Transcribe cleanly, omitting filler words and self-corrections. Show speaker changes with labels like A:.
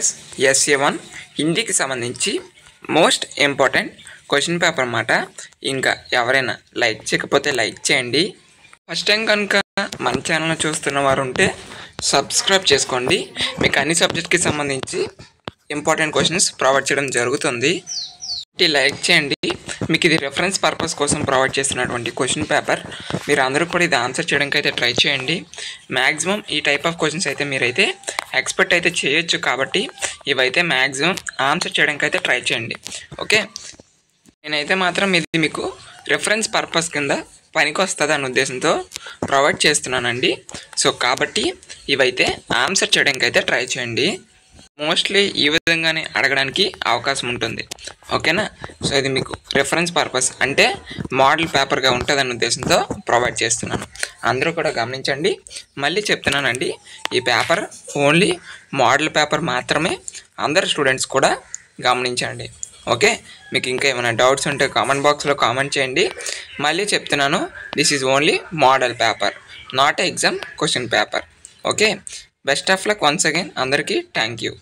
A: SA1 హిందీకి సంబంధించి most important question paper అన్నమాట. ఇంకా ఎవరైనా లైక్ చేయకపోతే లైక్ చేయండి. ఫస్ట్ టైం కనుక మన ఛానల్ చూస్తున్న వారు ఉంటే సబ్స్క్రైబ్ చేసుకోండి. మీకు అన్ని సబ్జెక్ట్కి సంబంధించి ఇంపార్టెంట్ క్వశ్చన్స్ ప్రొవైడ్ చేయడం జరుగుతుంది. లైక్ చేయండి. మీకు ఇది రెఫరెన్స్ పర్పస్ కోసం ప్రొవైడ్ చేస్తున్నటువంటి క్వశ్చన్ పేపర్. మీరు అందరూ కూడా ఇది ఆన్సర్ చేయడానికి అయితే ట్రై చేయండి. మ్యాక్సిమం ఈ టైప్ ఆఫ్ క్వశ్చన్స్ అయితే మీరైతే ఎక్స్పెక్ట్ అయితే చేయొచ్చు, కాబట్టి ఇవైతే మ్యాక్సిమం ఆన్సర్ చేయడానికి అయితే ట్రై చేయండి. ఓకే, నేనైతే మాత్రం ఇది మీకు రెఫరెన్స్ పర్పస్ కింద పనికి వస్తుంది అనే ఉద్దేశంతో ప్రొవైడ్ చేస్తున్నానండి. సో కాబట్టి ఇవైతే ఆన్సర్ చేయడానికి అయితే ట్రై చేయండి. మోస్ట్లీ ఈ విధంగానే అడగడానికి అవకాశం ఉంటుంది. ఓకేనా, సో ఇది మీకు రెఫరెన్స్ పర్పస్ అంటే మోడల్ పేపర్గా ఉంటుందన్న ఉద్దేశంతో ప్రొవైడ్ చేస్తున్నాను. అందరూ కూడా గమనించండి. మళ్ళీ చెప్తున్నానండి, ఈ పేపర్ ఓన్లీ మోడల్ పేపర్ మాత్రమే. అందరు స్టూడెంట్స్ కూడా గమనించండి. ఓకే, మీకు ఇంకా ఏమైనా డౌట్స్ ఉంటే కామెంట్ బాక్స్లో కామెంట్ చేయండి. మళ్ళీ చెప్తున్నాను, this is only model paper, not exam question paper. Okay, best of luck once again. అందరికీ థ్యాంక్ యూ.